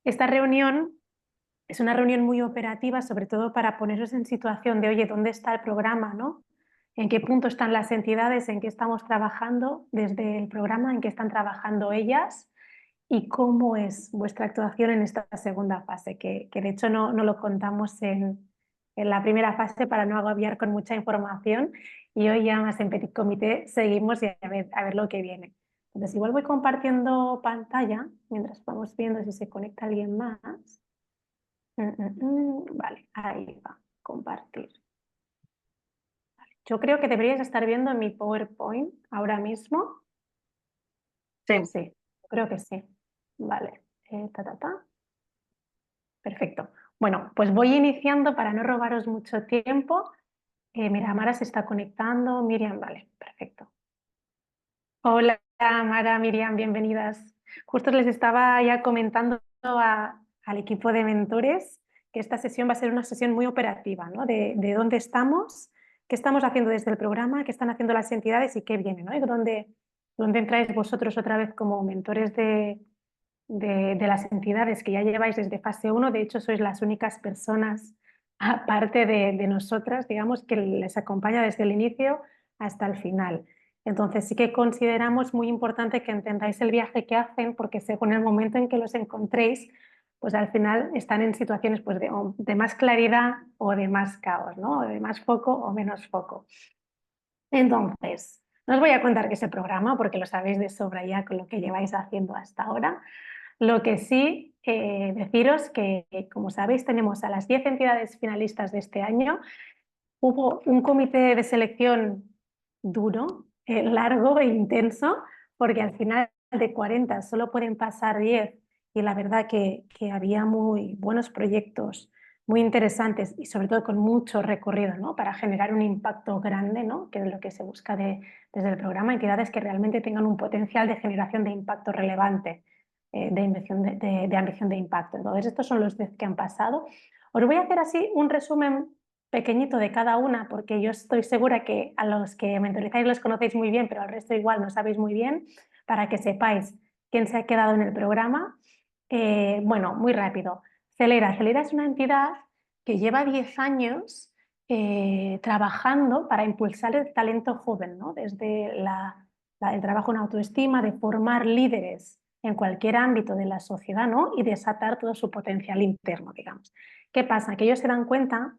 Esta reunión es una reunión muy operativa, sobre todo para poneros en situación de, oye, ¿dónde está el programa, no? ¿En qué punto están las entidades? ¿En qué estamos trabajando desde el programa? ¿En qué están trabajando ellas? ¿Y cómo es vuestra actuación en esta segunda fase? Que de hecho no lo contamos en la primera fase para no agobiar con mucha información, y hoy ya más en Petit Comité seguimos y a ver lo que viene. Entonces igual voy compartiendo pantalla mientras vamos viendo si se conecta alguien más. Vale, ahí va, compartir. Yo creo que deberíais estar viendo mi PowerPoint ahora mismo. Sí. Sí, creo que sí. Vale, perfecto. Bueno, pues voy iniciando para no robaros mucho tiempo. Mira, Mara se está conectando. Miriam, vale, perfecto. Hola, Mara, Miriam, bienvenidas. Justo les estaba ya comentando al equipo de mentores que esta sesión va a ser una sesión muy operativa, ¿no? De dónde estamos, qué estamos haciendo desde el programa, qué están haciendo las entidades y qué viene, ¿no? Y dónde entráis vosotros otra vez como mentores de las entidades que ya lleváis desde fase 1. De hecho, sois las únicas personas, aparte de nosotras, digamos, que les acompaña desde el inicio hasta el final. Entonces sí que consideramos muy importante que entendáis el viaje que hacen, porque según el momento en que los encontréis, pues al final están en situaciones pues de más claridad o de más caos, ¿no? O de más foco o menos foco. Entonces, no os voy a contar que ese programa, porque lo sabéis de sobra ya con lo que lleváis haciendo hasta ahora. Lo que sí, deciros que, como sabéis, tenemos a las 10 entidades finalistas de este año. Hubo un comité de selección duro, largo e intenso, porque al final de 40 solo pueden pasar 10, y la verdad que había muy buenos proyectos, muy interesantes y sobre todo con mucho recorrido, ¿no? Para generar un impacto grande, ¿no? Que es lo que se busca desde el programa, entidades que realmente tengan un potencial de generación de impacto relevante, de ambición de impacto. Entonces, estos son los 10 que han pasado. Os voy a hacer así un resumen pequeñito de cada una, porque yo estoy segura que a los que mentorizáis los conocéis muy bien, pero al resto igual no sabéis muy bien, para que sepáis quién se ha quedado en el programa. Bueno, muy rápido. Celera. Celera es una entidad que lleva 10 años trabajando para impulsar el talento joven, ¿no? Desde el trabajo en autoestima, de formar líderes en cualquier ámbito de la sociedad, ¿no? Y desatar todo su potencial interno, digamos. ¿Qué pasa? Que ellos se dan cuenta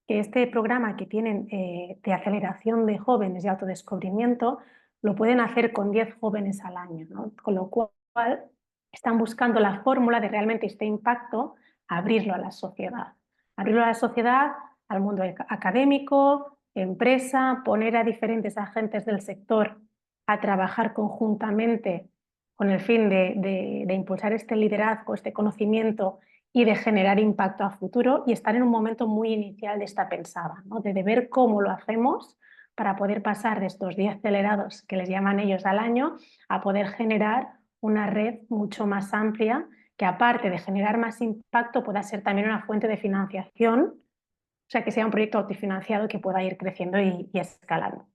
que este programa que tienen de aceleración de jóvenes y autodescubrimiento lo pueden hacer con 10 jóvenes al año, ¿no? Con lo cual están buscando la fórmula de realmente este impacto, abrirlo a la sociedad. Abrirlo a la sociedad, al mundo académico, empresa, poner a diferentes agentes del sector a trabajar conjuntamente con el fin de impulsar este liderazgo, este conocimiento y de generar impacto a futuro, y estar en un momento muy inicial de esta pensada, ¿no? De ver cómo lo hacemos para poder pasar de estos 10 acelerados que les llaman ellos al año a poder generar una red mucho más amplia que, aparte de generar más impacto, pueda ser también una fuente de financiación, o sea, que sea un proyecto autofinanciado que pueda ir creciendo y escalando.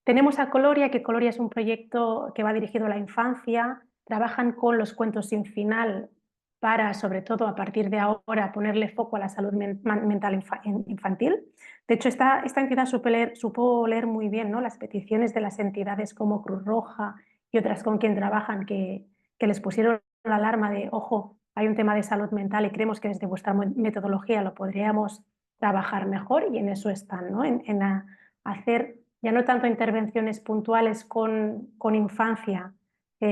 Tenemos a Coloria, que Coloria es un proyecto que va dirigido a la infancia. Trabajan con los cuentos sin final para, sobre todo a partir de ahora, ponerle foco a la salud mental infantil. De hecho, esta entidad supo leer muy bien, ¿no? Las peticiones de las entidades como Cruz Roja y otras con quien trabajan, que les pusieron la alarma de, ojo, hay un tema de salud mental y creemos que desde vuestra metodología lo podríamos trabajar mejor, y en eso están, ¿no? En hacer ya no tanto intervenciones puntuales con infancia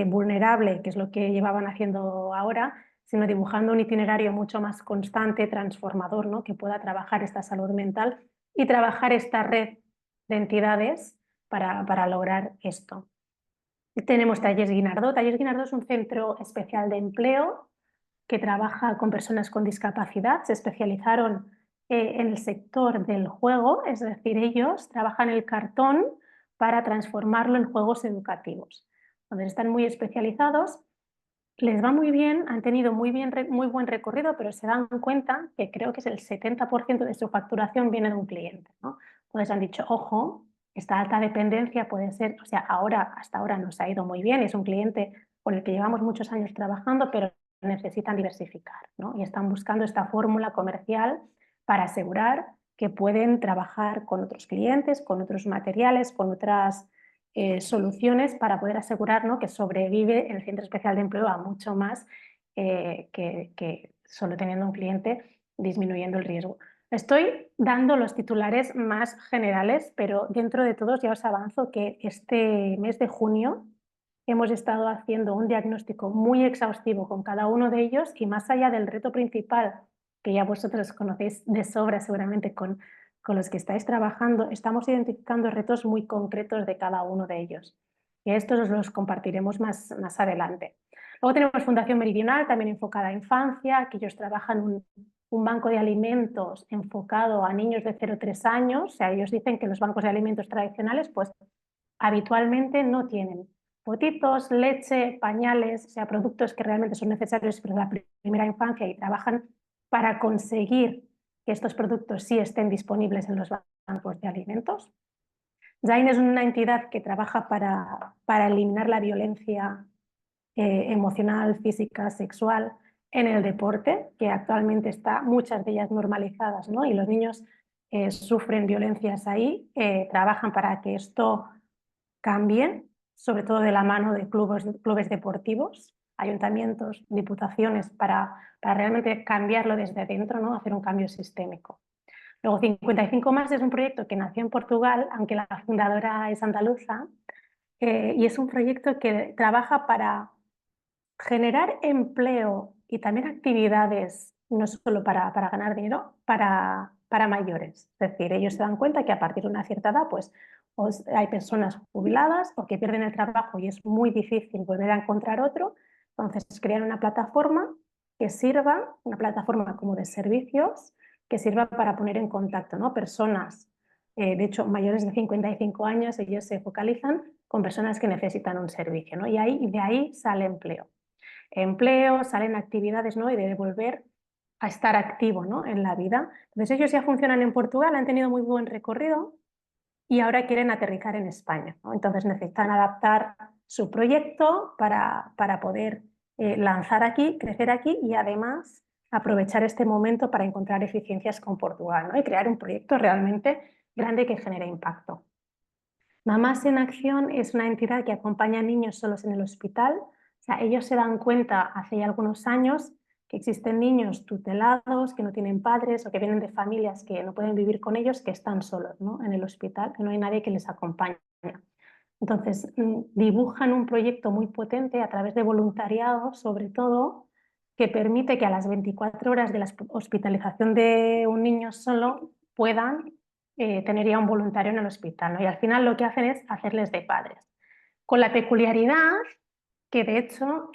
vulnerable, que es lo que llevaban haciendo ahora, sino dibujando un itinerario mucho más constante, transformador, ¿no? Que pueda trabajar esta salud mental y trabajar esta red de entidades para lograr esto. Tenemos Talleres Guinardó. Talleres Guinardó es un centro especial de empleo que trabaja con personas con discapacidad. Se especializaron en el sector del juego, es decir, ellos trabajan el cartón para transformarlo en juegos educativos. Entonces están muy especializados, les va muy bien, han tenido muy buen recorrido, pero se dan cuenta que creo que es el 70% de su facturación viene de un cliente, ¿no? Entonces han dicho, ojo, esta alta dependencia puede ser, o sea, hasta ahora nos ha ido muy bien, es un cliente con el que llevamos muchos años trabajando, pero necesitan diversificar, ¿no? Y están buscando esta fórmula comercial para asegurar que pueden trabajar con otros clientes, con otros materiales, con otras soluciones para poder asegurar, ¿no?, que sobrevive el centro especial de empleo a mucho más que solo teniendo un cliente, disminuyendo el riesgo. Estoy dando los titulares más generales, pero dentro de todos ya os avanzo que este mes de junio hemos estado haciendo un diagnóstico muy exhaustivo con cada uno de ellos y más allá del reto principal, que ya vosotros conocéis de sobra seguramente con los que estáis trabajando, estamos identificando retos muy concretos de cada uno de ellos. Y estos os los compartiremos más adelante. Luego tenemos Fundación Meridional, también enfocada a infancia, que ellos trabajan un banco de alimentos enfocado a niños de 0 a 3 años. O sea, ellos dicen que los bancos de alimentos tradicionales pues habitualmente no tienen potitos, leche, pañales, o sea, productos que realmente son necesarios para la primera infancia y trabajan para conseguir que estos productos sí estén disponibles en los bancos de alimentos. Jain es una entidad que trabaja para eliminar la violencia emocional, física, sexual en el deporte, que actualmente está muchas de ellas normalizadas, ¿no? Y los niños sufren violencias ahí, trabajan para que esto cambie, sobre todo de la mano de clubes deportivos, ayuntamientos, diputaciones, para realmente cambiarlo desde dentro, ¿no?, hacer un cambio sistémico. Luego 55 más es un proyecto que nació en Portugal, aunque la fundadora es andaluza, y es un proyecto que trabaja para generar empleo y también actividades, no solo para ganar dinero, para mayores. Es decir, ellos se dan cuenta que a partir de una cierta edad pues, hay personas jubiladas o que pierden el trabajo y es muy difícil volver a encontrar otro. Entonces crean una plataforma que sirva, una plataforma como de servicios, que sirva para poner en contacto, ¿no?, personas, de hecho mayores de 55 años, ellos se focalizan con personas que necesitan un servicio, ¿no? Y de ahí sale empleo, salen actividades, ¿no?, y de volver a estar activo, ¿no?, en la vida. Entonces ellos ya funcionan en Portugal, han tenido muy buen recorrido y ahora quieren aterrizar en España, ¿no? Entonces necesitan adaptar su proyecto para poder lanzar aquí, crecer aquí y además aprovechar este momento para encontrar eficiencias con Portugal, ¿no?, y crear un proyecto realmente grande que genere impacto. Mamás en Acción es una entidad que acompaña a niños solos en el hospital. O sea, ellos se dan cuenta hace ya algunos años que existen niños tutelados, que no tienen padres o que vienen de familias que no pueden vivir con ellos, que están solos, ¿no?, en el hospital, que no hay nadie que les acompañe. Entonces, dibujan un proyecto muy potente a través de voluntariado, sobre todo, que permite que a las 24 horas de la hospitalización de un niño solo puedan tener ya un voluntario en el hospital, ¿no? Y al final lo que hacen es hacerles de padres. Con la peculiaridad que de hecho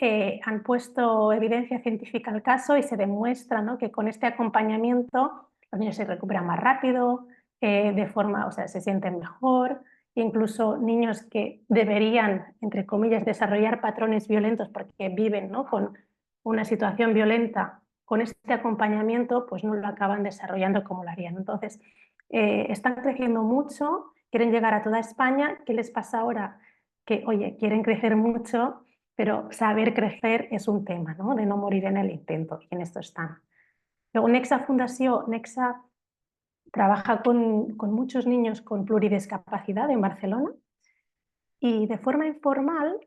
han puesto evidencia científica al caso y se demuestra, ¿no?, que con este acompañamiento los niños se recuperan más rápido, o sea, se sienten mejor, incluso niños que deberían, entre comillas, desarrollar patrones violentos porque viven, ¿no?, con una situación violenta, con este acompañamiento pues no lo acaban desarrollando como lo harían. Entonces, están creciendo mucho, quieren llegar a toda España. ¿Qué les pasa ahora? Que, oye, quieren crecer mucho, pero saber crecer es un tema, ¿no?, de no morir en el intento, y en esto están. Luego, Nexa Fundació, Nexa trabaja con muchos niños con pluridiscapacidad en Barcelona y de forma informal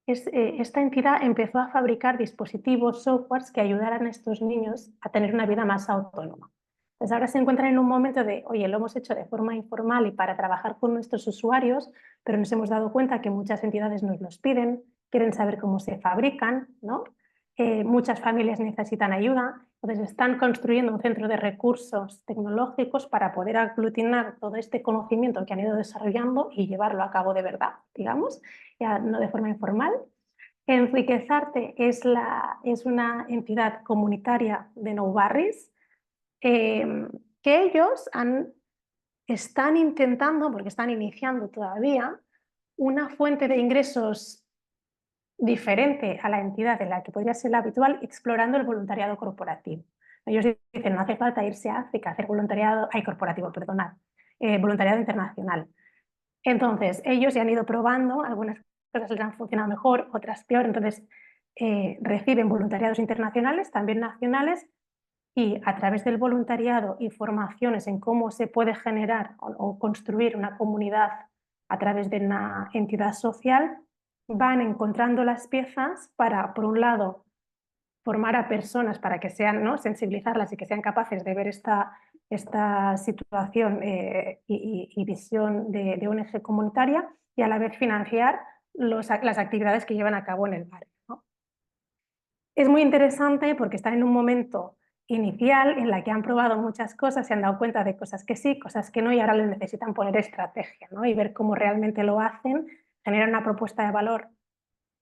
esta entidad empezó a fabricar dispositivos, softwares que ayudaran a estos niños a tener una vida más autónoma. Entonces ahora se encuentran en un momento de, oye, lo hemos hecho de forma informal y para trabajar con nuestros usuarios, pero nos hemos dado cuenta que muchas entidades nos los piden, quieren saber cómo se fabrican, ¿no? Muchas familias necesitan ayuda, entonces están construyendo un centro de recursos tecnológicos para poder aglutinar todo este conocimiento que han ido desarrollando y llevarlo a cabo de verdad, digamos, ya no de forma informal. Enriquezarte es una entidad comunitaria de Nou Barris que ellos están intentando, porque están iniciando todavía, una fuente de ingresos diferente a la entidad de la que podría ser la habitual, explorando el voluntariado corporativo. Ellos dicen, no hace falta irse a África a hacer voluntariado, corporativo, perdonad, voluntariado internacional. Entonces, ellos ya han ido probando, algunas cosas les han funcionado mejor, otras peor. Entonces, reciben voluntariados internacionales, también nacionales, y a través del voluntariado y formaciones en cómo se puede generar o construir una comunidad a través de una entidad social, van encontrando las piezas para, por un lado, formar a personas para que sean, ¿no?, sensibilizarlas y que sean capaces de ver esta situación y visión de ONG comunitaria, y a la vez financiar las actividades que llevan a cabo en el barrio, ¿no? Es muy interesante porque están en un momento inicial en la que han probado muchas cosas, se han dado cuenta de cosas que sí, cosas que no, y ahora les necesitan poner estrategia, ¿no?, y ver cómo realmente lo hacen, generar una propuesta de valor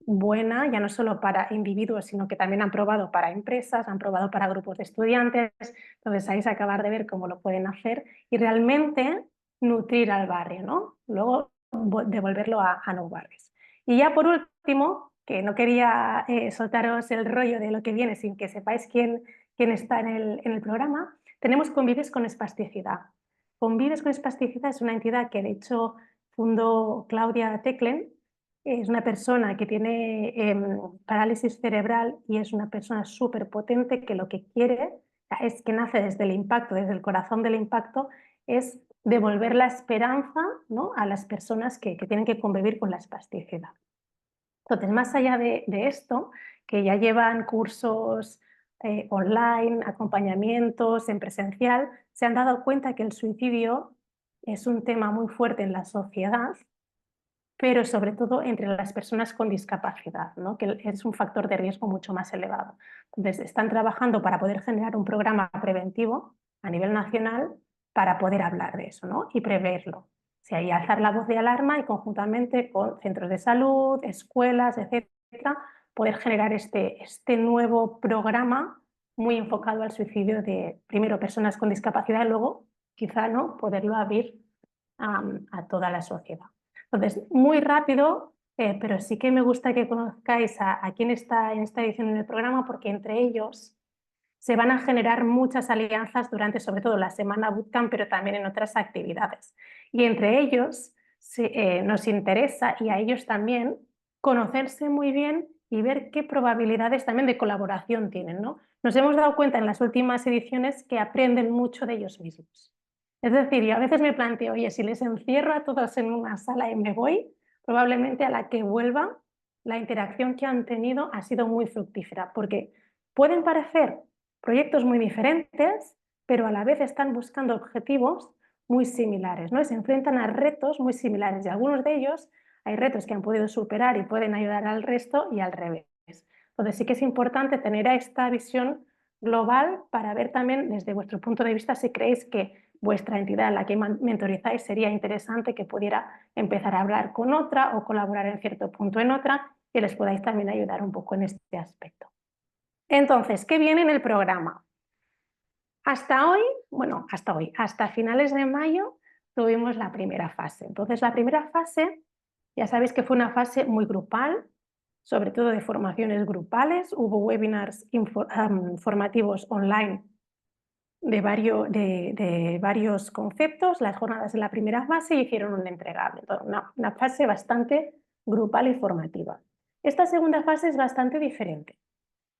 buena, ya no solo para individuos, sino que también han probado para empresas, han probado para grupos de estudiantes. Entonces ahí se acabar de ver cómo lo pueden hacer y realmente nutrir al barrio, ¿no? Luego devolverlo a no barrios. Y ya por último, que no quería soltaros el rollo de lo que viene sin que sepáis quién está en el programa, tenemos Convives con Espasticidad. Convives con Espasticidad es una entidad que de hecho fundó Claudia Teclen. Es una persona que tiene parálisis cerebral y es una persona súper potente que lo que quiere es que nace desde el impacto, desde el corazón del impacto, es devolver la esperanza, ¿no?, a las personas que tienen que convivir con la espasticidad. Entonces, más allá de esto, que ya llevan cursos online, acompañamientos en presencial, se han dado cuenta que el suicidio es un tema muy fuerte en la sociedad, pero sobre todo entre las personas con discapacidad, ¿no?, que es un factor de riesgo mucho más elevado. Entonces, están trabajando para poder generar un programa preventivo a nivel nacional para poder hablar de eso, ¿no?, y preverlo. O sea, y alzar la voz de alarma y conjuntamente con centros de salud, escuelas, etcétera, poder generar este nuevo programa muy enfocado al suicidio de, primero, personas con discapacidad y luego, quizá, ¿no?, poderlo abrir a toda la sociedad. Entonces, muy rápido, pero sí que me gusta que conozcáis a quién está en esta edición en el programa, porque entre ellos se van a generar muchas alianzas durante, sobre todo, la semana bootcamp, pero también en otras actividades. Y entre ellos nos interesa, y a ellos también, conocerse muy bien y ver qué probabilidades también de colaboración tienen, ¿no? Nos hemos dado cuenta en las últimas ediciones que aprenden mucho de ellos mismos. Es decir, yo a veces me planteo, oye, si les encierro a todos en una sala y me voy, probablemente a la que vuelva, la interacción que han tenido ha sido muy fructífera, porque pueden parecer proyectos muy diferentes, pero a la vez están buscando objetivos muy similares, ¿no? Y se enfrentan a retos muy similares, y algunos de ellos hay retos que han podido superar y pueden ayudar al resto, y al revés. Entonces sí que es importante tener esta visión global para ver también desde vuestro punto de vista si creéis que vuestra entidad en la que mentorizáis sería interesante que pudiera empezar a hablar con otra o colaborar en cierto punto en otra, y les podáis también ayudar un poco en este aspecto. Entonces, ¿qué viene en el programa? Hasta hoy, bueno, hasta finales de mayo tuvimos la primera fase. Entonces, la primera fase, ya sabéis que fue una fase muy grupal, sobre todo de formaciones grupales. Hubo webinars formativos online de varios conceptos. Las jornadas de la primera fase hicieron un entregable, una fase bastante grupal y formativa. Esta segunda fase es bastante diferente.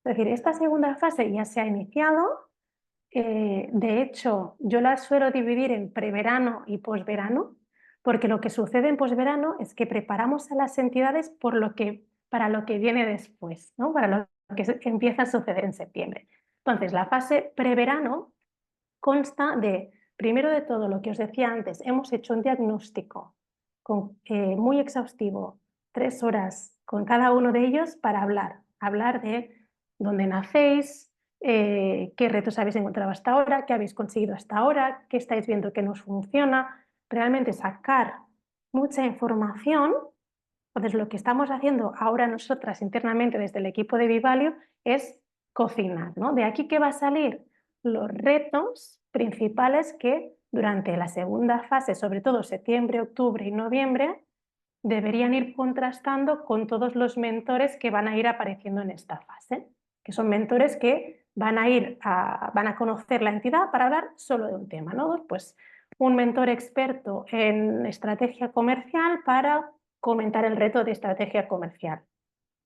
Es decir, esta segunda fase ya se ha iniciado. De hecho, yo la suelo dividir en preverano y posverano, porque lo que sucede en posverano es que preparamos a las entidades para lo que viene después, ¿no?, para lo que empieza a suceder en septiembre. Entonces, la fase preverano consta de, primero de todo, lo que os decía antes, hemos hecho un diagnóstico muy exhaustivo, 3 horas con cada uno de ellos para hablar de dónde nacéis, qué retos habéis encontrado hasta ahora, qué habéis conseguido hasta ahora, qué estáis viendo que nos funciona, realmente sacar mucha información. Entonces, lo que estamos haciendo ahora nosotras internamente desde el equipo de Vivalio es cocinar, ¿no? De aquí, ¿qué va a salir? Los retos principales que durante la segunda fase, sobre todo septiembre, octubre y noviembre, deberían ir contrastando con todos los mentores que van a ir apareciendo en esta fase, que son mentores que van a conocer la entidad para hablar solo de un tema, ¿no? Pues un mentor experto en estrategia comercial para comentar el reto de estrategia comercial.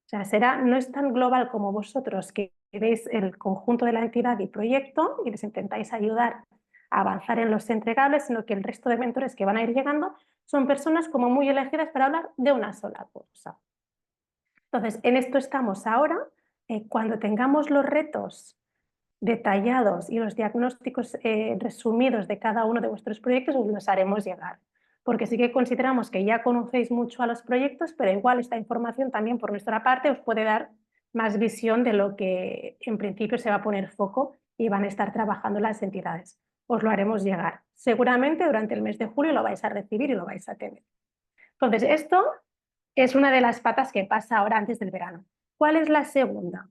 O sea, no es tan global como vosotros, que veis el conjunto de la entidad y proyecto y les intentáis ayudar a avanzar en los entregables, sino que el resto de mentores que van a ir llegando son personas como muy elegidas para hablar de una sola cosa. Entonces, en esto estamos ahora. Cuando tengamos los retos detallados y los diagnósticos resumidos de cada uno de vuestros proyectos, os los haremos llegar. Porque sí que consideramos que ya conocéis mucho a los proyectos, pero igual esta información también por nuestra parte os puede dar más visión de lo que en principio se va a poner foco y van a estar trabajando las entidades. Os lo haremos llegar. Seguramente durante el mes de julio lo vais a recibir y lo vais a tener. Entonces, esto es una de las patas que pasa ahora antes del verano. ¿Cuál es la segunda?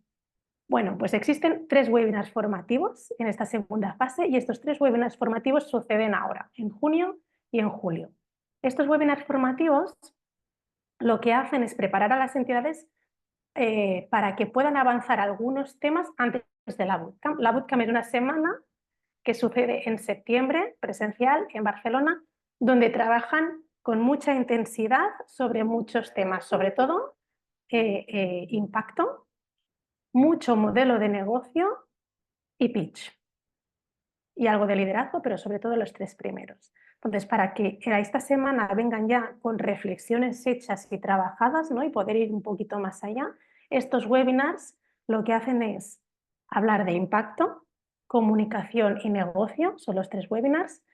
Bueno, pues existen 3 webinars formativos en esta segunda fase y estos 3 webinars formativos suceden ahora, en junio y en julio. Estos webinars formativos lo que hacen es preparar a las entidades para que puedan avanzar algunos temas antes de la bootcamp. La bootcamp es una semana que sucede en septiembre, presencial, en Barcelona, donde trabajan con mucha intensidad sobre muchos temas, sobre todo impacto, mucho modelo de negocio y pitch. Y algo de liderazgo, pero sobre todo los 3 primeros. Entonces, para que esta semana vengan ya con reflexiones hechas y trabajadas, ¿no? Y poder ir un poquito más allá, estos webinars lo que hacen es hablar de impacto, comunicación y negocio, son los 3 webinars.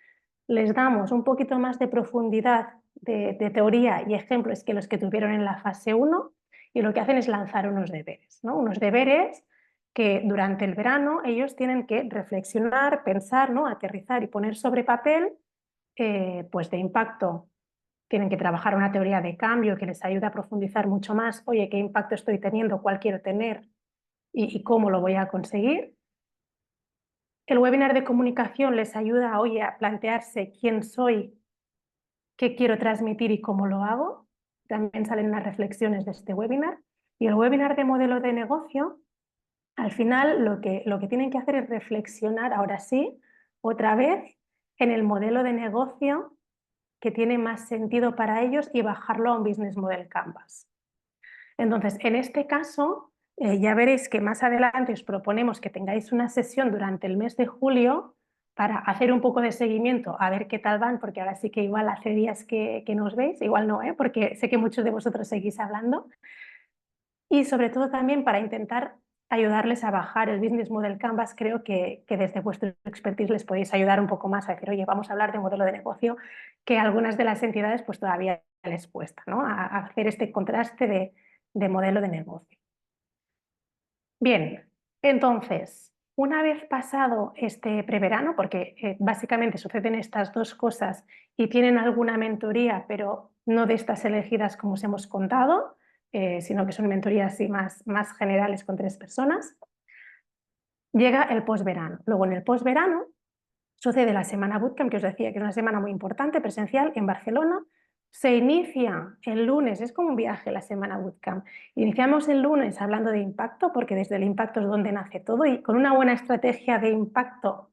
Les damos un poquito más de profundidad de teoría y ejemplos que los que tuvieron en la fase 1 y lo que hacen es lanzar unos deberes, ¿no? Unos deberes que durante el verano ellos tienen que reflexionar, pensar, ¿no? Aterrizar y poner sobre papel pues de impacto. Tienen que trabajar una teoría de cambio que les ayude a profundizar mucho más, oye, qué impacto estoy teniendo, cuál quiero tener y cómo lo voy a conseguir. El webinar de comunicación les ayuda, oye, a plantearse quién soy, qué quiero transmitir y cómo lo hago. También salen unas reflexiones de este webinar. Y el webinar de modelo de negocio, al final lo que tienen que hacer es reflexionar, ahora sí, otra vez, en el modelo de negocio que tiene más sentido para ellos y bajarlo a un Business Model Canvas. Entonces, en este caso, ya veréis que más adelante os proponemos que tengáis una sesión durante el mes de julio para hacer un poco de seguimiento, a ver qué tal van, porque ahora sí que igual hace días que no os veis, igual no, porque sé que muchos de vosotros seguís hablando, y sobre todo también para intentar ayudarles a bajar el Business Model Canvas. Creo que desde vuestro expertise les podéis ayudar un poco más a decir, oye, vamos a hablar de modelo de negocio, que a algunas de las entidades pues todavía les cuesta, ¿no? A hacer este contraste de modelo de negocio. Bien, entonces, una vez pasado este preverano, porque básicamente suceden estas 2 cosas y tienen alguna mentoría, pero no de estas elegidas como os hemos contado, sino que son mentorías así más generales con 3 personas, llega el posverano. Luego en el posverano sucede la semana Bootcamp, que os decía que es una semana muy importante, presencial, en Barcelona. Se inicia el lunes, es como un viaje la semana Bootcamp. Iniciamos el lunes hablando de impacto, porque desde el impacto es donde nace todo, y con una buena estrategia de impacto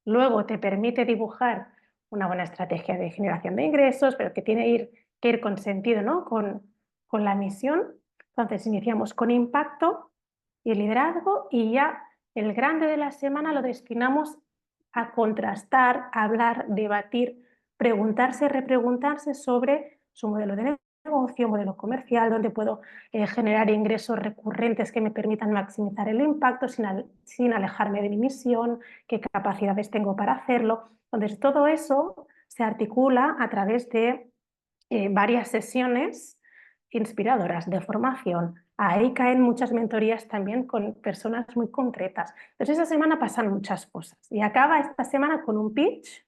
luego te permite dibujar una buena estrategia de generación de ingresos, pero que tiene que ir con sentido, ¿no? Con la misión. Entonces iniciamos con impacto y liderazgo, y ya el grande de la semana lo destinamos a contrastar, a hablar, debatir, preguntarse, repreguntarse sobre su modelo de negocio, modelo comercial, donde puedo generar ingresos recurrentes que me permitan maximizar el impacto sin alejarme de mi misión, qué capacidades tengo para hacerlo. Entonces, todo eso se articula a través de varias sesiones inspiradoras de formación. Ahí caen muchas mentorías también con personas muy concretas. Entonces, esa semana pasan muchas cosas. Y acaba esta semana con un pitch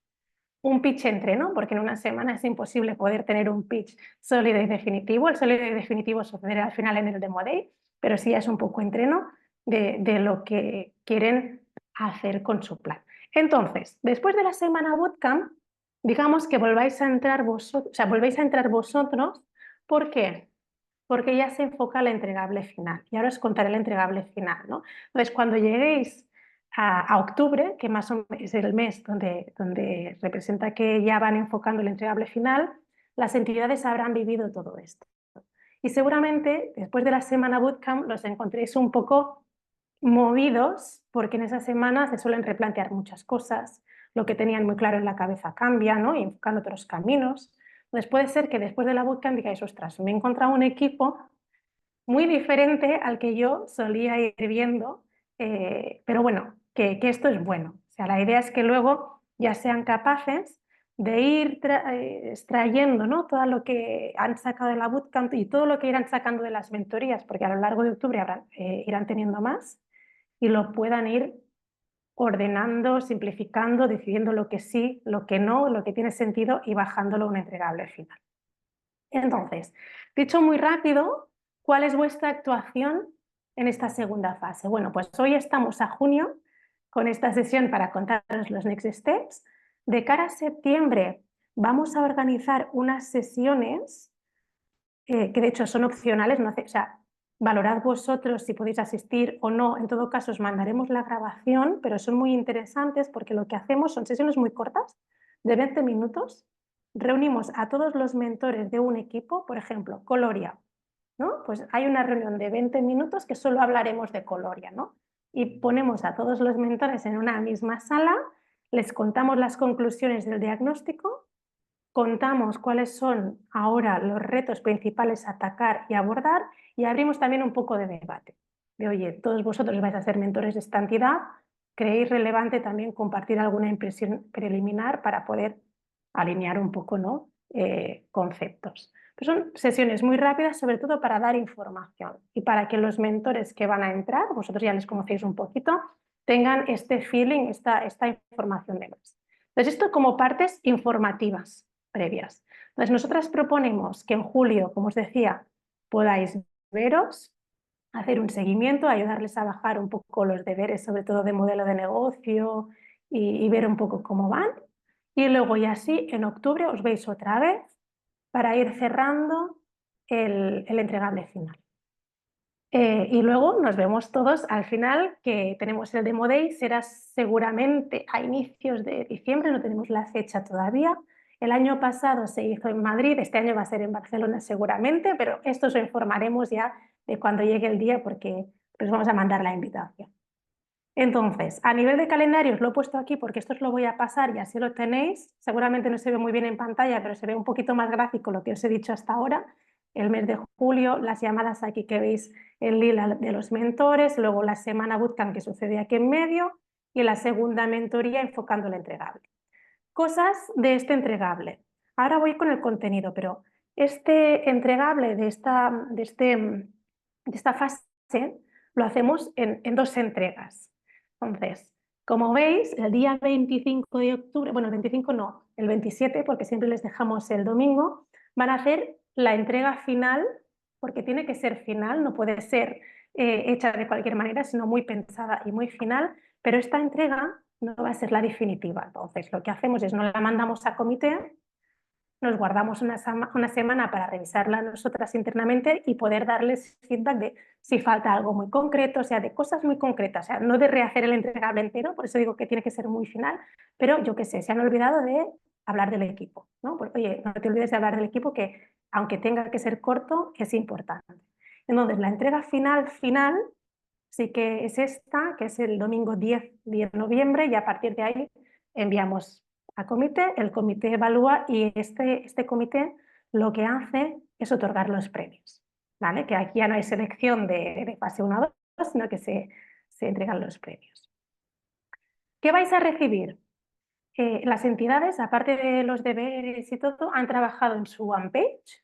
entreno, porque en una semana es imposible poder tener un pitch sólido y definitivo. El sólido y definitivo sucederá al final en el Demo Day, pero sí es un poco entreno de lo que quieren hacer con su plan. Entonces, después de la semana Bootcamp, digamos que volváis a entrar vosotros, ¿por qué? Porque ya se enfoca el entregable final. Y ahora os contaré el entregable final, ¿no? Entonces, cuando lleguéis a octubre, que más o menos es el mes donde representa que ya van enfocando el entregable final, las entidades habrán vivido todo esto. Y seguramente después de la semana bootcamp los encontréis un poco movidos porque en esa semana se suelen replantear muchas cosas, lo que tenían muy claro en la cabeza cambia, ¿no? Y enfocan otros caminos. Entonces puede ser que después de la bootcamp digáis, ostras, me he encontrado un equipo muy diferente al que yo solía ir viendo, pero bueno, que esto es bueno. O sea, la idea es que luego ya sean capaces de ir extrayendo, ¿no? Todo lo que han sacado de la bootcamp y todo lo que irán sacando de las mentorías, porque a lo largo de octubre irán teniendo más, y lo puedan ir ordenando, simplificando, decidiendo lo que sí, lo que no, lo que tiene sentido y bajándolo a un entregable final. Entonces, dicho muy rápido, ¿cuál es vuestra actuación en esta segunda fase? Bueno, pues hoy estamos a junio con esta sesión para contaros los next steps. De cara a septiembre vamos a organizar unas sesiones que de hecho son opcionales, no hace, o sea, valorad vosotros si podéis asistir o no. En todo caso, os mandaremos la grabación, pero son muy interesantes porque lo que hacemos son sesiones muy cortas, de 20 minutos. Reunimos a todos los mentores de un equipo, por ejemplo, Coloria, ¿no? Pues hay una reunión de 20 minutos que solo hablaremos de Coloria, ¿no? Y ponemos a todos los mentores en una misma sala, les contamos las conclusiones del diagnóstico, contamos cuáles son ahora los retos principales a atacar y abordar y abrimos también un poco de debate. De, oye, todos vosotros vais a ser mentores de esta entidad, ¿creéis relevante también compartir alguna impresión preliminar para poder alinear un poco, ¿no? Conceptos? Pues son sesiones muy rápidas, sobre todo para dar información y para que los mentores que van a entrar, vosotros ya les conocéis un poquito, tengan este feeling, esta información de más. Entonces, esto como partes informativas previas. Entonces, nosotras proponemos que en julio, como os decía, podáis veros, hacer un seguimiento, ayudarles a bajar un poco los deberes, sobre todo de modelo de negocio y ver un poco cómo van. Y luego ya así, en octubre os veis otra vez para ir cerrando el entregable final. Y luego nos vemos todos al final, que tenemos el Demo Day, será seguramente a inicios de diciembre, no tenemos la fecha todavía. El año pasado se hizo en Madrid, este año va a ser en Barcelona seguramente, pero esto os informaremos ya de cuando llegue el día porque os vamos a mandar la invitación. Entonces, a nivel de calendario os lo he puesto aquí porque esto os lo voy a pasar y así lo tenéis. Seguramente no se ve muy bien en pantalla, pero se ve un poquito más gráfico lo que os he dicho hasta ahora. El mes de julio, las llamadas aquí que veis en lila de los mentores, luego la semana bootcamp que sucede aquí en medio y la segunda mentoría enfocando el entregable. Cosas de este entregable. Ahora voy con el contenido, pero este entregable de esta fase lo hacemos en dos entregas. Entonces, como veis, el día 25 de octubre, bueno, el 25 no, el 27, porque siempre les dejamos el domingo, van a hacer la entrega final, porque tiene que ser final, no puede ser hecha de cualquier manera, sino muy pensada y muy final, pero esta entrega no va a ser la definitiva. Entonces, lo que hacemos es no la mandamos a comité, nos guardamos una semana para revisarla nosotras internamente y poder darles feedback de si falta algo muy concreto, o sea, de cosas muy concretas, o sea, no de rehacer el entregable entero, por eso digo que tiene que ser muy final, pero yo qué sé, se han olvidado de hablar del equipo, ¿no? Pues, oye, no te olvides de hablar del equipo que, aunque tenga que ser corto, es importante. Entonces, la entrega final sí que es esta, que es el domingo 10 de noviembre, y a partir de ahí enviamos a comité, el comité evalúa y este comité lo que hace es otorgar los premios, ¿vale? Que aquí ya no hay selección de fase 1 a 2, sino que se entregan los premios. ¿Qué vais a recibir? Las entidades, aparte de los deberes y todo, han trabajado en su one page.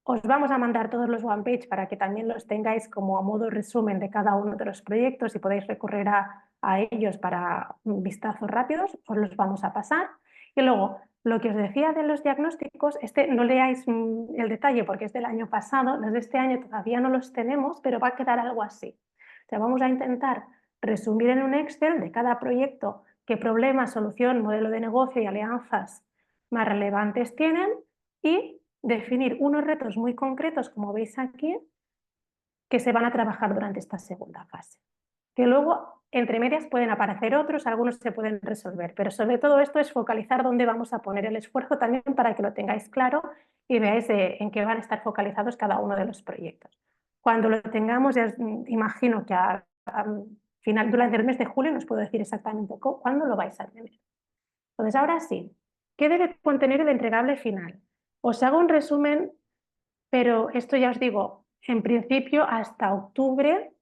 Os vamos a mandar todos los one page para que también los tengáis como a modo resumen de cada uno de los proyectos y podéis recurrir a ellos para vistazos rápidos, os los vamos a pasar. Y luego, lo que os decía de los diagnósticos, no leáis el detalle porque es del año pasado, los de este año todavía no los tenemos, pero va a quedar algo así. O sea, vamos a intentar resumir en un Excel de cada proyecto qué problema, solución, modelo de negocio y alianzas más relevantes tienen y definir unos retos muy concretos, como veis aquí, que se van a trabajar durante esta segunda fase. Que luego entre medias pueden aparecer otros, algunos se pueden resolver, pero sobre todo esto es focalizar dónde vamos a poner el esfuerzo también para que lo tengáis claro y veáis en qué van a estar focalizados cada uno de los proyectos. Cuando lo tengamos, ya imagino que a final, durante el mes de julio nos puedo decir exactamente cuándo lo vais a tener. Entonces, ahora sí, ¿qué debe contener el entregable final? Os hago un resumen, pero esto ya os digo, en principio hasta octubre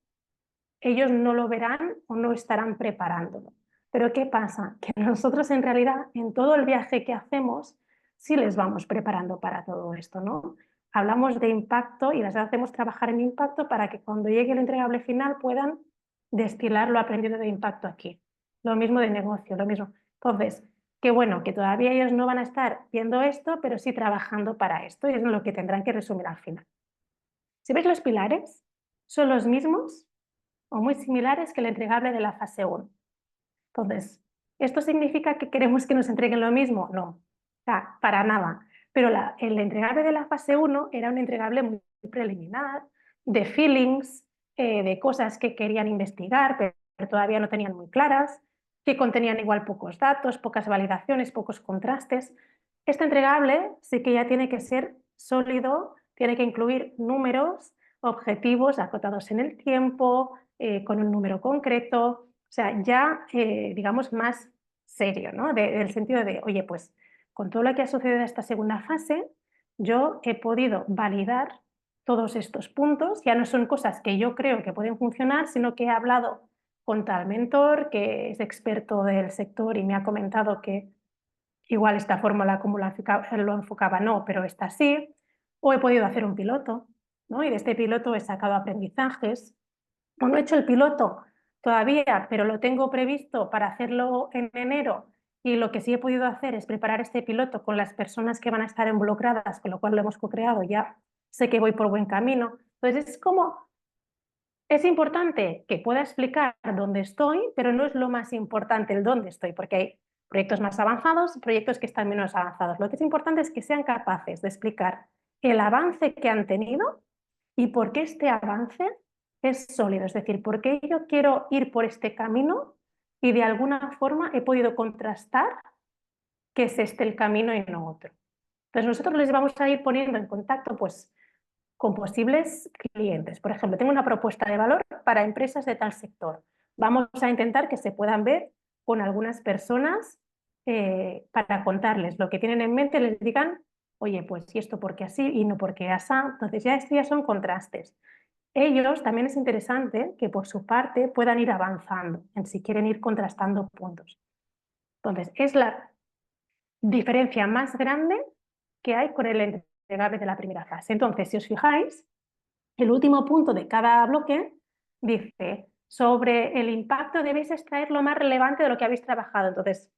ellos no lo verán o no estarán preparándolo. Pero ¿qué pasa? Que nosotros en realidad en todo el viaje que hacemos sí les vamos preparando para todo esto, ¿no? Hablamos de impacto y les hacemos trabajar en impacto para que cuando llegue el entregable final puedan destilar lo aprendido de impacto aquí. Lo mismo de negocio, lo mismo. Entonces, qué bueno, que todavía ellos no van a estar viendo esto, pero sí trabajando para esto y es lo que tendrán que resumir al final. Si veis los pilares, son los mismos o muy similares que el entregable de la fase 1. Entonces, ¿esto significa que queremos que nos entreguen lo mismo? No, o sea, para nada. Pero el entregable de la fase 1 era un entregable muy preliminar, de feelings, de cosas que querían investigar, pero todavía no tenían muy claras, que contenían igual pocos datos, pocas validaciones, pocos contrastes. Este entregable sí que ya tiene que ser sólido, tiene que incluir números, objetivos acotados en el tiempo, con un número concreto, o sea, ya, digamos, más serio, ¿no? Del sentido de, oye, pues con todo lo que ha sucedido en esta segunda fase, yo he podido validar todos estos puntos, ya no son cosas que yo creo que pueden funcionar, sino que he hablado con tal mentor que es experto del sector y me ha comentado que igual esta fórmula como lo enfocaba no, pero esta sí, o he podido hacer un piloto, ¿no? Y de este piloto he sacado aprendizajes, o no he hecho el piloto todavía, pero lo tengo previsto para hacerlo en enero y lo que sí he podido hacer es preparar este piloto con las personas que van a estar involucradas, con lo cual lo hemos co-creado, ya sé que voy por buen camino. Entonces es como, es importante que pueda explicar dónde estoy, pero no es lo más importante el dónde estoy, porque hay proyectos más avanzados, proyectos que están menos avanzados. Lo que es importante es que sean capaces de explicar el avance que han tenido y por qué este avance es sólido, es decir, por qué yo quiero ir por este camino y de alguna forma he podido contrastar que es este el camino y no otro. Entonces nosotros les vamos a ir poniendo en contacto pues, con posibles clientes. Por ejemplo, tengo una propuesta de valor para empresas de tal sector. Vamos a intentar que se puedan ver con algunas personas para contarles lo que tienen en mente, les digan, oye, pues y esto porque así y no porque así. Entonces ya estos ya son contrastes. Ellos también es interesante que por su parte puedan ir avanzando en si quieren ir contrastando puntos. Entonces, es la diferencia más grande que hay con el entregable de la primera fase. Entonces, si os fijáis, el último punto de cada bloque dice, sobre el impacto debéis extraer lo más relevante de lo que habéis trabajado. Entonces,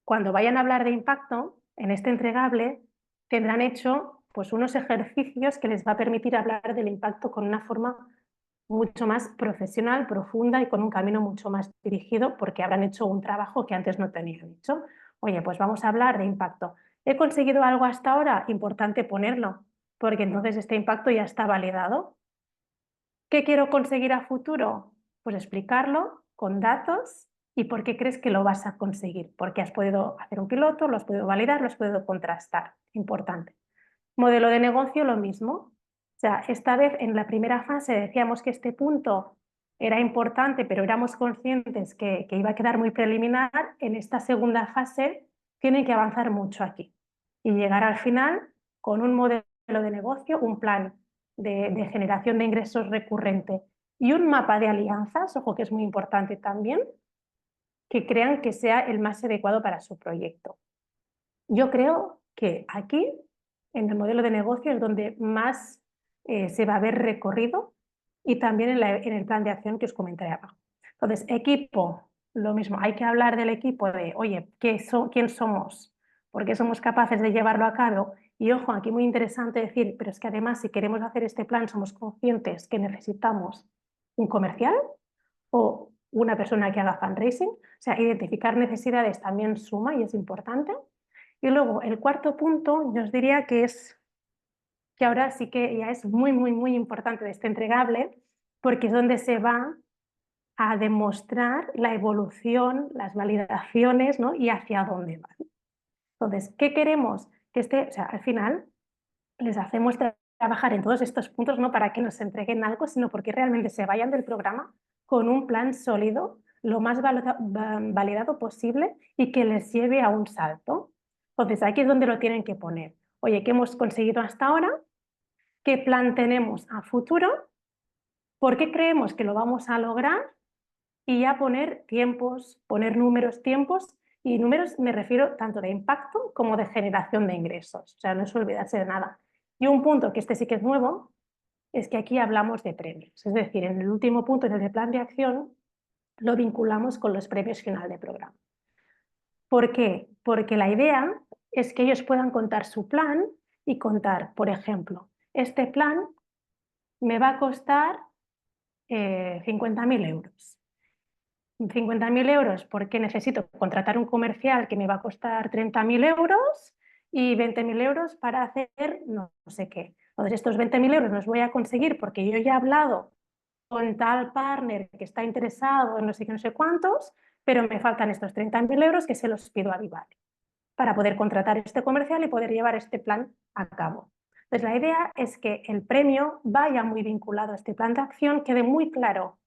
cuando vayan a hablar de impacto, en este entregable tendrán hecho pues, unos ejercicios que les va a permitir hablar del impacto con una forma mucho más profesional, profunda y con un camino mucho más dirigido porque habrán hecho un trabajo que antes no tenían hecho. Oye, pues vamos a hablar de impacto. ¿He conseguido algo hasta ahora? Importante ponerlo, porque entonces este impacto ya está validado. ¿Qué quiero conseguir a futuro? Pues explicarlo con datos y por qué crees que lo vas a conseguir. Porque has podido hacer un piloto, lo has podido validar, lo has podido contrastar. Importante. Modelo de negocio, lo mismo. O sea, esta vez en la primera fase decíamos que este punto era importante, pero éramos conscientes que iba a quedar muy preliminar. En esta segunda fase tienen que avanzar mucho aquí y llegar al final con un modelo de negocio, un plan de generación de ingresos recurrente y un mapa de alianzas, ojo que es muy importante también, que crean que sea el más adecuado para su proyecto. Yo creo que aquí, en el modelo de negocio, es donde más se va a ver recorrido y también en el plan de acción que os comentaré abajo. Entonces, equipo, lo mismo, hay que hablar del equipo de, oye, ¿quién somos? ¿Por qué somos capaces de llevarlo a cabo? Y ojo, aquí muy interesante decir, pero es que además si queremos hacer este plan somos conscientes que necesitamos un comercial o una persona que haga fundraising. O sea, identificar necesidades también suma y es importante. Y luego el cuarto punto, yo os diría que es que ahora sí que ya es muy, muy, muy importante de este entregable, porque es donde se va a demostrar la evolución, las validaciones, ¿no? Y hacia dónde van. Entonces, ¿qué queremos? Que o sea, al final les hacemos trabajar en todos estos puntos no para que nos entreguen algo, sino porque realmente se vayan del programa con un plan sólido, lo más validado posible y que les lleve a un salto. Entonces, aquí es donde lo tienen que poner. Oye, ¿qué hemos conseguido hasta ahora? ¿Qué plan tenemos a futuro? ¿Por qué creemos que lo vamos a lograr? Y ya poner tiempos, poner números, tiempos, y números me refiero tanto de impacto como de generación de ingresos, o sea, no es olvidarse de nada. Y un punto que este sí que es nuevo, es que aquí hablamos de premios, es decir, en el último punto, en el de plan de acción, lo vinculamos con los premios final de programa. ¿Por qué? Porque la idea es que ellos puedan contar su plan y contar, por ejemplo, este plan me va a costar 50.000 euros. 50.000 euros porque necesito contratar un comercial que me va a costar 30.000 euros y 20.000 euros para hacer no sé qué. Entonces, estos 20.000 euros los voy a conseguir porque yo ya he hablado con tal partner que está interesado en no sé qué, no sé cuántos, pero me faltan estos 30.000 euros que se los pido a Vivale para poder contratar este comercial y poder llevar este plan a cabo. Entonces, la idea es que el premio vaya muy vinculado a este plan de acción, quede muy claro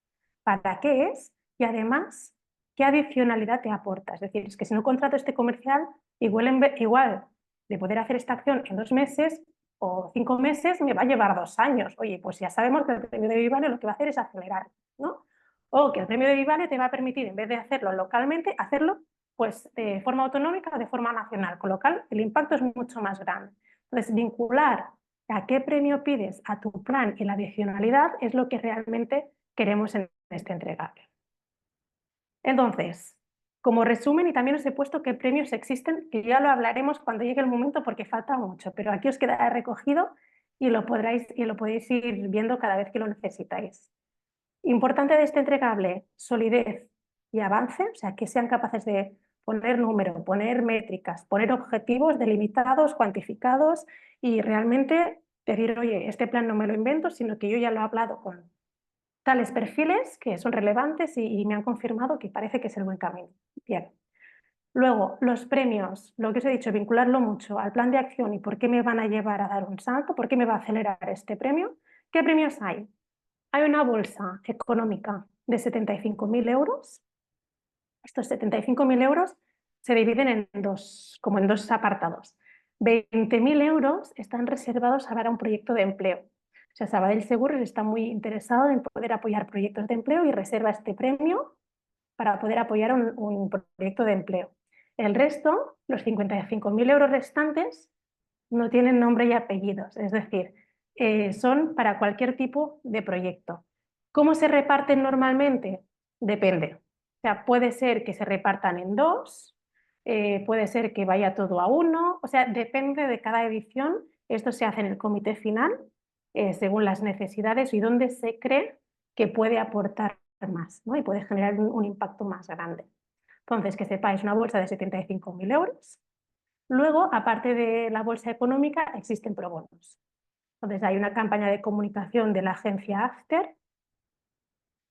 para qué es y además qué adicionalidad te aporta. Es decir, es que si no contrato este comercial, igual de poder hacer esta acción en 2 meses o 5 meses, me va a llevar 2 años. Oye, pues ya sabemos que el premio de Vivale lo que va a hacer es acelerar, ¿no? O que el premio de Vivale te va a permitir, en vez de hacerlo localmente, hacerlo pues de forma autonómica o de forma nacional, con lo cual el impacto es mucho más grande. Entonces, vincular a qué premio pides a tu plan y la adicionalidad es lo que realmente queremos en este entregable. Entonces, como resumen, y también os he puesto qué premios existen, que ya lo hablaremos cuando llegue el momento porque falta mucho, pero aquí os quedará recogido y lo podéis ir viendo cada vez que lo necesitáis. Importante de este entregable, solidez y avance, o sea, que sean capaces de poner número, poner métricas, poner objetivos delimitados, cuantificados y realmente decir, oye, este plan no me lo invento, sino que yo ya lo he hablado con tales perfiles que son relevantes y me han confirmado que parece que es el buen camino. Bien. Luego, los premios, lo que os he dicho, vincularlo mucho al plan de acción y por qué me van a llevar a dar un salto, por qué me va a acelerar este premio. ¿Qué premios hay? Hay una bolsa económica de 75.000 euros. Estos 75.000 euros se dividen como en dos apartados. 20.000 euros están reservados para un proyecto de empleo. O sea, Sabadell Seguros está muy interesado en poder apoyar proyectos de empleo y reserva este premio para poder apoyar un proyecto de empleo. El resto, los 55.000 euros restantes, no tienen nombre y apellidos, es decir, son para cualquier tipo de proyecto. ¿Cómo se reparten normalmente? Depende. O sea, puede ser que se repartan en 2, puede ser que vaya todo a 1, o sea, depende de cada edición. Esto se hace en el comité final, según las necesidades y dónde se cree que puede aportar más, ¿no? Y puede generar un impacto más grande. Entonces, que sepáis, una bolsa de 75.000 euros. Luego, aparte de la bolsa económica, existen probonos. Entonces, hay una campaña de comunicación de la agencia After,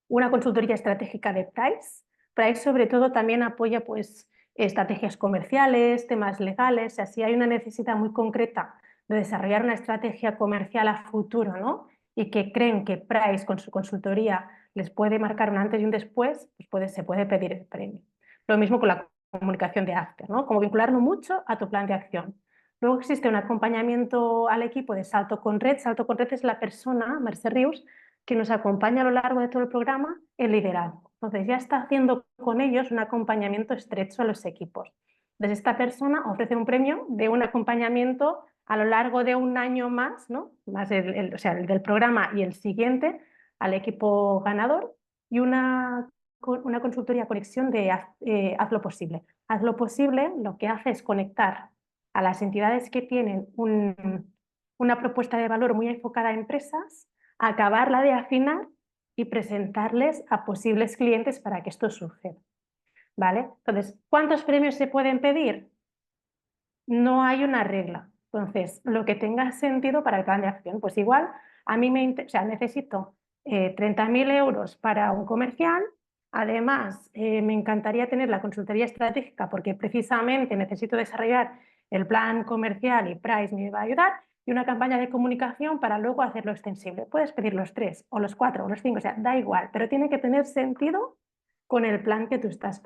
una consultoría estratégica de Price. Price, sobre todo, también apoya pues, estrategias comerciales, temas legales. O sea, si hay una necesidad muy concreta de desarrollar una estrategia comercial a futuro, ¿no? Y que creen que Price, con su consultoría, les puede marcar un antes y un después, pues se puede pedir el premio. Lo mismo con la comunicación de After, ¿no? Como vincularlo mucho a tu plan de acción. Luego existe un acompañamiento al equipo de Salto con Red. Salto con Red es la persona, Mercè Rius, que nos acompaña a lo largo de todo el programa el liderazgo. Entonces ya está haciendo con ellos un acompañamiento estrecho a los equipos. Entonces esta persona ofrece un premio de un acompañamiento a lo largo de un año más, ¿no? Más o sea, el del programa y el siguiente al equipo ganador y una consultoría conexión de Haz lo posible. Haz lo posible lo que hace es conectar a las entidades que tienen una propuesta de valor muy enfocada a empresas, acabarla de afinar y presentarles a posibles clientes para que esto suceda. ¿Vale? Entonces, ¿cuántos premios se pueden pedir? No hay una regla. Entonces, lo que tenga sentido para el plan de acción, pues igual a mí necesito 30.000 euros para un comercial Además, me encantaría tener la consultoría estratégica porque precisamente necesito desarrollar el plan comercial y Price me va a ayudar y una campaña de comunicación para luego hacerlo extensible. Puedes pedir los 3 o los 4 o los 5, o sea, da igual, pero tiene que tener sentido con el plan que tú estás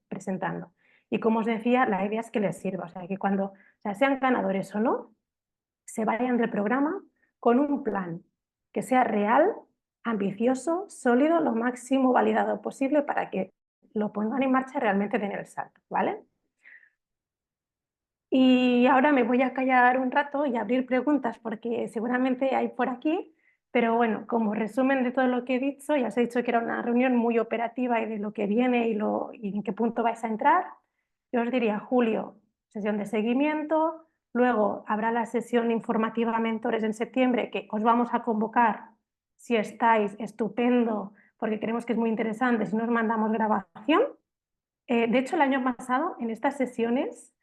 presentando. Y como os decía, la idea es que les sirva, o sea, que cuando sean ganadores o no, se vayan del programa con un plan que sea real, ambicioso, sólido, lo máximo validado posible para que lo pongan en marcha y realmente den el salto, ¿vale? Y ahora me voy a callar un rato y abrir preguntas porque seguramente hay por aquí, pero bueno, como resumen de todo lo que he dicho, ya os he dicho que era una reunión muy operativa y de lo que viene y en qué punto vais a entrar. Yo os diría julio, sesión de seguimiento, luego habrá la sesión informativa mentores en septiembre que os vamos a convocar, si estáis, estupendo, porque creemos que es muy interesante, si nos mandamos grabación. De hecho, el año pasado, en estas sesiones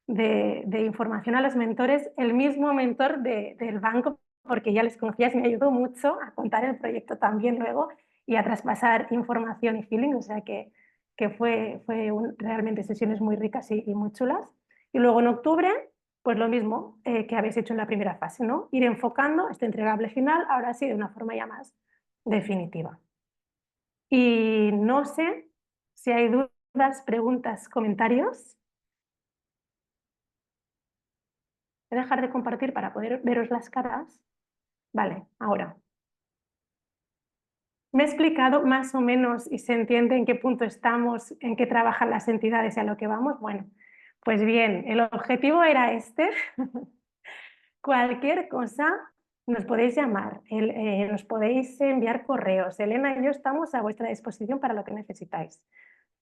de información a los mentores, el mismo mentor del banco, porque ya les conocías, me ayudó mucho a contar el proyecto también luego y a traspasar información y feeling, o sea que fue realmente sesiones muy ricas y muy chulas. Y luego en octubre, pues lo mismo que habéis hecho en la primera fase, ¿no? Ir enfocando este entregable final, ahora sí, de una forma ya más definitiva. Y no sé si hay dudas, preguntas, comentarios. Voy a dejar de compartir para poder veros las caras. Vale, ahora. ¿Me he explicado más o menos y se entiende en qué punto estamos, en qué trabajan las entidades y a lo que vamos? Bueno, pues bien, el objetivo era este. Cualquier cosa nos podéis llamar, nos podéis enviar correos. Elena y yo estamos a vuestra disposición para lo que necesitáis.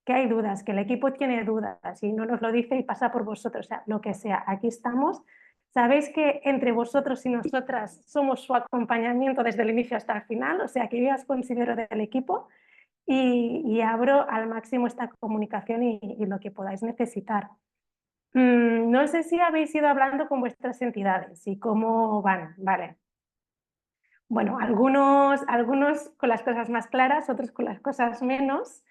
Que hay dudas, que el equipo tiene dudas y no nos lo dice y pasa por vosotros, o sea, lo que sea, aquí estamos. Sabéis que entre vosotros y nosotras somos su acompañamiento desde el inicio hasta el final, o sea, que yo os considero del equipo y abro al máximo esta comunicación y lo que podáis necesitar. No sé si habéis ido hablando con vuestras entidades y cómo van, vale. Bueno, algunos con las cosas más claras, otros con las cosas menos.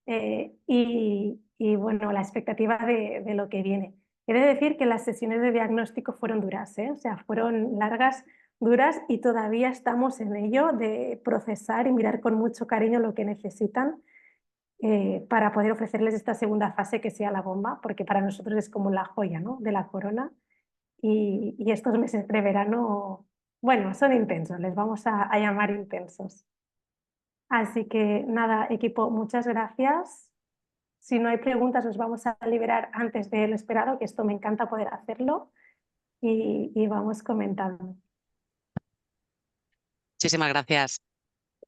Y bueno, la expectativa de lo que viene. He de decir que las sesiones de diagnóstico fueron duras, o sea, fueron largas, duras y todavía estamos en ello de procesar y mirar con mucho cariño lo que necesitan para poder ofrecerles esta segunda fase que sea la bomba, porque para nosotros es como la joya, ¿no?, de la corona. Y estos meses de verano, bueno, son intensos, les vamos a llamar intensos. Así que nada, equipo, muchas gracias. Si no hay preguntas, os vamos a liberar antes de lo esperado, que esto me encanta poder hacerlo, y vamos comentando. Muchísimas gracias.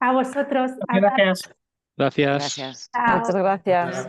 A vosotros. Gracias. Gracias. Gracias. Chao. Muchas gracias.